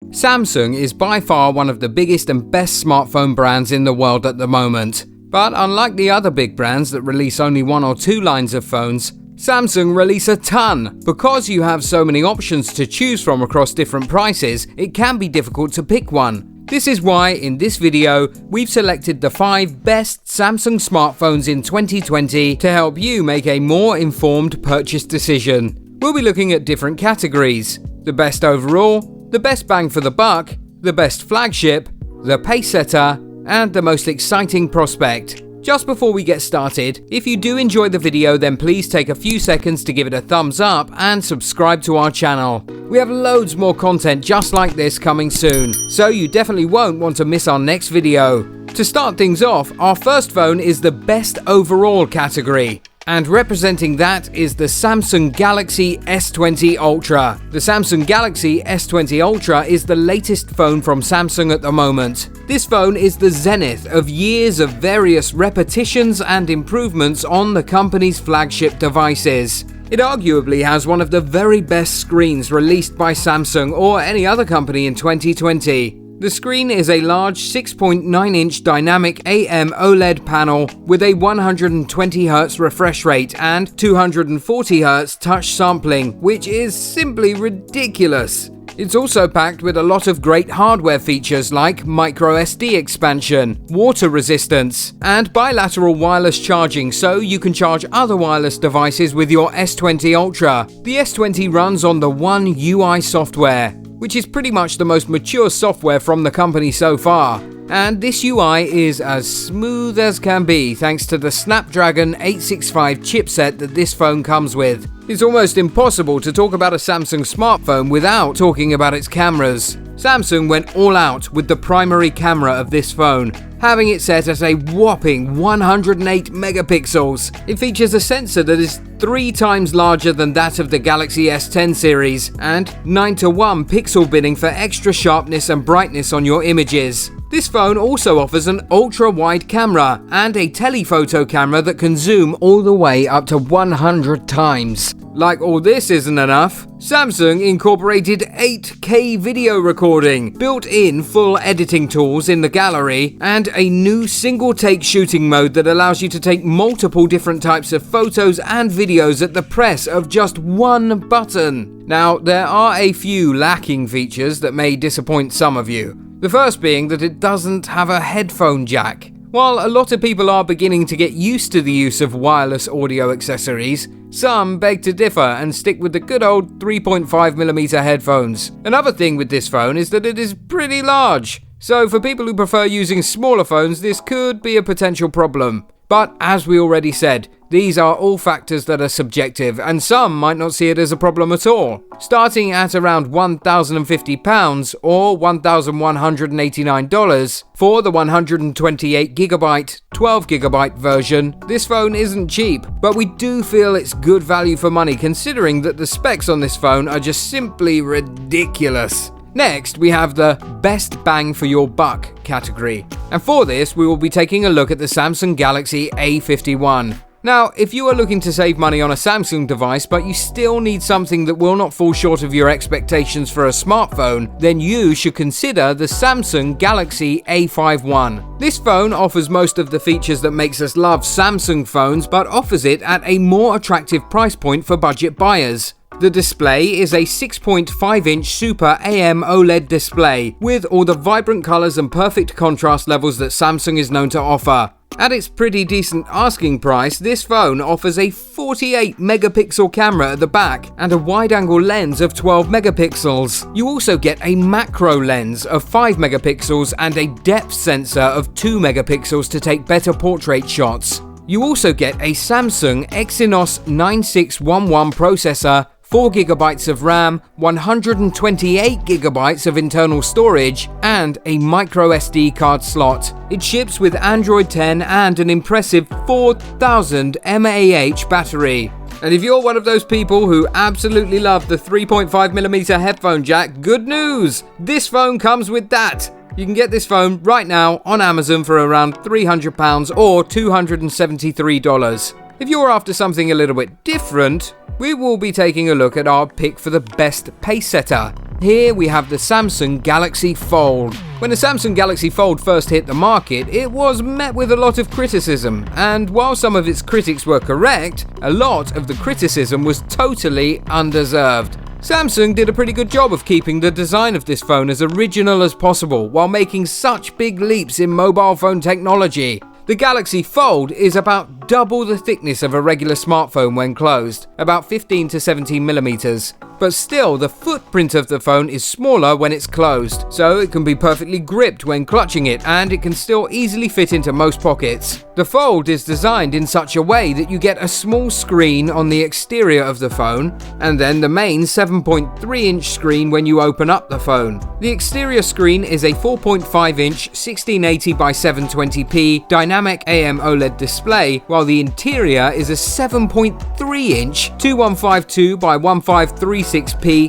Samsung is by far one of the biggest and best smartphone brands in the world at the moment. But unlike the other big brands that release only one or two lines of phones, Samsung release a ton. Because you have so many options to choose from across different prices, it can be difficult to pick one. This is why, in this video, we've selected the 5 best Samsung smartphones in 2020 to help you make a more informed purchase decision. We'll be looking at different categories: the best overall, the best bang for the buck, the best flagship, the Pacesetter, and the most exciting prospect. Just before we get started, if you do enjoy the video, then please take a few seconds to give it a thumbs up and subscribe to our channel. We have loads more content just like this coming soon, so you definitely won't want to miss our next video. To start things off, our first phone is the best overall category. And representing that is the Samsung Galaxy S20 Ultra. The Samsung Galaxy S20 Ultra is the latest phone from Samsung at the moment. This phone is the zenith of years of various repetitions and improvements on the company's flagship devices. It arguably has one of the very best screens released by Samsung or any other company in 2020. The screen is a large 6.9-inch dynamic AMOLED panel with a 120Hz refresh rate and 240Hz touch sampling, which is simply ridiculous. It's also packed with a lot of great hardware features like microSD expansion, water resistance, and bilateral wireless charging, so you can charge other wireless devices with your S20 Ultra. The S20 runs on the One UI software, which is pretty much the most mature software from the company so far. And this UI is as smooth as can be thanks to the Snapdragon 865 chipset that this phone comes with. It's almost impossible to talk about a Samsung smartphone without talking about its cameras. Samsung went all out with the primary camera of this phone, having it set at a whopping 108 megapixels. It features a sensor that is 3 times larger than that of the Galaxy S10 series, and 9:1 pixel binning for extra sharpness and brightness on your images. This phone also offers an ultra-wide camera and a telephoto camera that can zoom all the way up to 100 times. Like all this isn't enough, Samsung incorporated 8K video recording, built-in full editing tools in the gallery, and a new single-take shooting mode that allows you to take multiple different types of photos and videos at the press of just one button. Now, there are a few lacking features that may disappoint some of you. The first being that it doesn't have a headphone jack. While a lot of people are beginning to get used to the use of wireless audio accessories, some beg to differ and stick with the good old 3.5mm headphones. Another thing with this phone is that it is pretty large, so for people who prefer using smaller phones, this could be a potential problem. But as we already said, these are all factors that are subjective, and some might not see it as a problem at all. Starting at around £1,050 or $1,189 for the 128GB, 12GB version, this phone isn't cheap, but we do feel it's good value for money considering that the specs on this phone are just simply ridiculous. Next, we have the best bang for your buck category. And for this, we will be taking a look at the Samsung Galaxy A51. Now, if you are looking to save money on a Samsung device, but you still need something that will not fall short of your expectations for a smartphone, then you should consider the Samsung Galaxy A51. This phone offers most of the features that makes us love Samsung phones, but offers it at a more attractive price point for budget buyers. The display is a 6.5-inch Super AMOLED display with all the vibrant colors and perfect contrast levels that Samsung is known to offer. At its pretty decent asking price, this phone offers a 48 megapixel camera at the back and a wide-angle lens of 12 megapixels. You also get a macro lens of 5 megapixels and a depth sensor of 2 megapixels to take better portrait shots. You also get a Samsung Exynos 9611 processor, 4GB of RAM, 128GB of internal storage, and a microSD card slot. It ships with Android 10 and an impressive 4000 mAh battery. And if you're one of those people who absolutely love the 3.5mm headphone jack, good news! This phone comes with that! You can get this phone right now on Amazon for around £300 or $273. If you're after something a little bit different, we will be taking a look at our pick for the best Pacesetter. Here we have the Samsung Galaxy Fold. When the Samsung Galaxy Fold first hit the market, it was met with a lot of criticism, and while some of its critics were correct, a lot of the criticism was totally undeserved. Samsung did a pretty good job of keeping the design of this phone as original as possible while making such big leaps in mobile phone technology. The Galaxy Fold is about double the thickness of a regular smartphone when closed, about 15 to 17 millimeters. But still, the footprint of the phone is smaller when it's closed, so it can be perfectly gripped when clutching it, and it can still easily fit into most pockets. The Fold is designed in such a way that you get a small screen on the exterior of the phone, and then the main 7.3-inch screen when you open up the phone. The exterior screen is a 4.5-inch 1680 by 720p dynamic AMOLED display, while the interior is a 7.3-inch 2152 by 1536p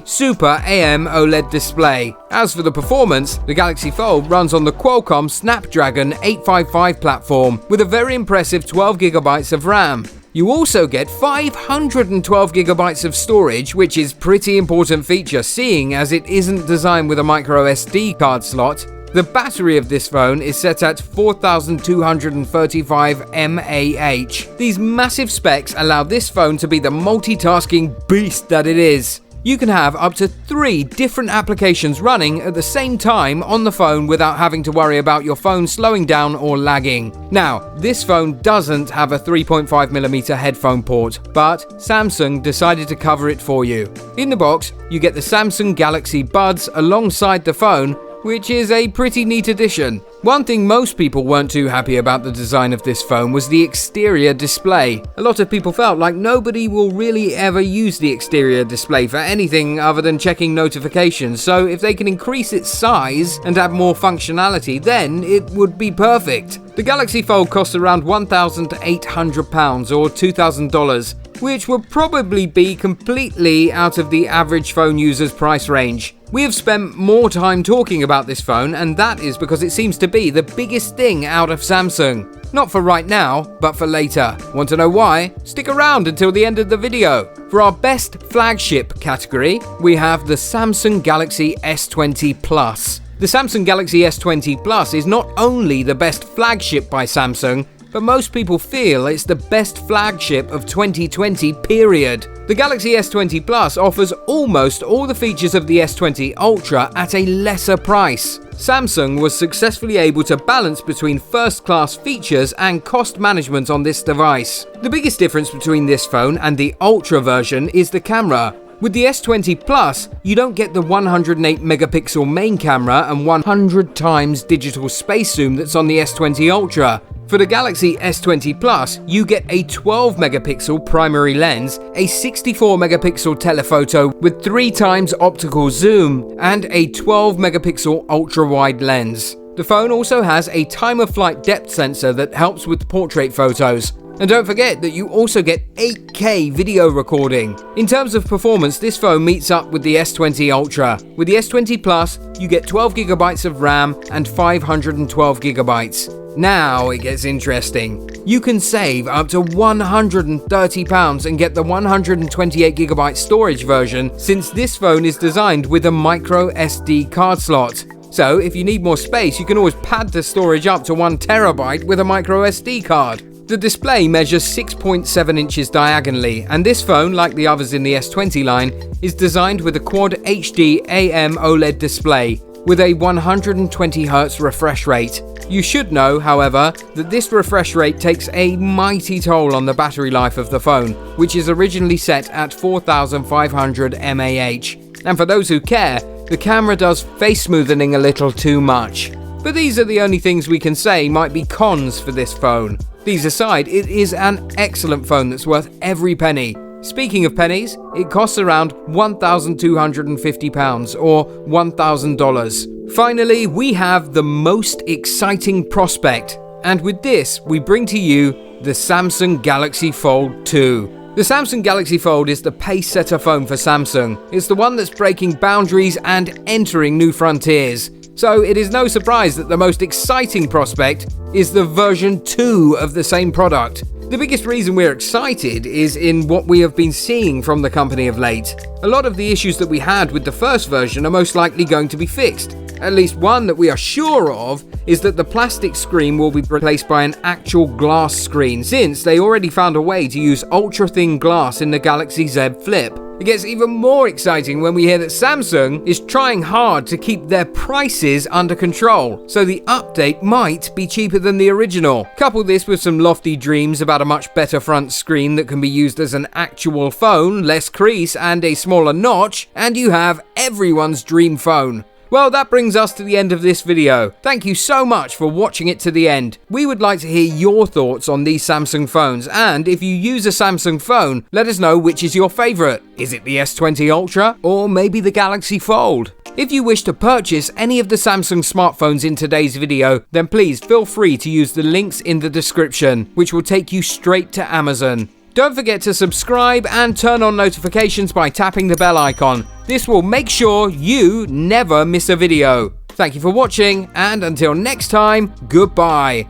Super AMOLED display. As for the performance, the Galaxy Fold runs on the Qualcomm Snapdragon 855 platform with a very impressive 12GB of RAM. You also get 512GB of storage, which is a pretty important feature seeing as it isn't designed with a micro SD card slot. The battery of this phone is set at 4235 mAh. These massive specs allow this phone to be the multitasking beast that it is. You can have up to 3 different applications running at the same time on the phone without having to worry about your phone slowing down or lagging. Now, this phone doesn't have a 3.5mm headphone port, but Samsung decided to cover it for you. In the box, you get the Samsung Galaxy Buds alongside the phone, which is a pretty neat addition. One thing most people weren't too happy about the design of this phone was the exterior display. A lot of people felt like nobody will really ever use the exterior display for anything other than checking notifications, so if they can increase its size and add more functionality, then it would be perfect. The Galaxy Fold costs around £1,800 or $2,000, which would probably be completely out of the average phone user's price range. We have spent more time talking about this phone, and that is because it seems to be the biggest thing out of Samsung. Not for right now, but for later. Want to know why? Stick around until the end of the video. For our best flagship category, we have the Samsung Galaxy S20 Plus. The Samsung Galaxy S20 Plus is not only the best flagship by Samsung, but most people feel it's the best flagship of 2020, period. The Galaxy S20 Plus offers almost all the features of the S20 Ultra at a lesser price. Samsung was successfully able to balance between first-class features and cost management on this device. The biggest difference between this phone and the Ultra version is the camera. With the S20 Plus, you don't get the 108-megapixel main camera and 100 times digital space zoom that's on the S20 Ultra. For the Galaxy S20 Plus, you get a 12-megapixel primary lens, a 64-megapixel telephoto with 3 times optical zoom, and a 12-megapixel ultra-wide lens. The phone also has a time-of-flight depth sensor that helps with portrait photos. And don't forget that you also get 8K video recording. In terms of performance, this phone meets up with the S20 Ultra. With the S20 Plus, you get 12GB of RAM and 512GB. Now it gets interesting. You can save up to £130 and get the 128GB storage version, since this phone is designed with a micro SD card slot. So if you need more space, you can always pad the storage up to 1TB with a micro SD card. The display measures 6.7 inches diagonally, and this phone, like the others in the S20 line, is designed with a Quad HD AMOLED display with a 120Hz refresh rate. You should know, however, that this refresh rate takes a mighty toll on the battery life of the phone, which is originally set at 4500 mAh. And for those who care, the camera does face smoothing a little too much. But these are the only things we can say might be cons for this phone. These aside, it is an excellent phone that's worth every penny. Speaking of pennies, it costs around £1,250 or $1,000. Finally, we have the most exciting prospect, and with this, we bring to you the Samsung Galaxy Fold 2. The Samsung Galaxy Fold is the Pacesetter phone for Samsung. It's the one that's breaking boundaries and entering new frontiers. So it is no surprise that the most exciting prospect is the version 2 of the same product. The biggest reason we're excited is in what we have been seeing from the company of late. A lot of the issues that we had with the first version are most likely going to be fixed. At least one that we are sure of is that the plastic screen will be replaced by an actual glass screen, since they already found a way to use ultra-thin glass in the Galaxy Z Flip. It gets even more exciting when we hear that Samsung is trying hard to keep their prices under control, so the update might be cheaper than the original. Couple this with some lofty dreams about a much better front screen that can be used as an actual phone, less crease and a smaller notch, and you have everyone's dream phone. Well, that brings us to the end of this video. Thank you so much for watching it to the end. We would like to hear your thoughts on these Samsung phones, and if you use a Samsung phone, let us know which is your favorite. Is it the S20 Ultra or maybe the Galaxy Fold? If you wish to purchase any of the Samsung smartphones in today's video, then please feel free to use the links in the description, which will take you straight to Amazon. Don't forget to subscribe and turn on notifications by tapping the bell icon. This will make sure you never miss a video. Thank you for watching, and until next time, goodbye.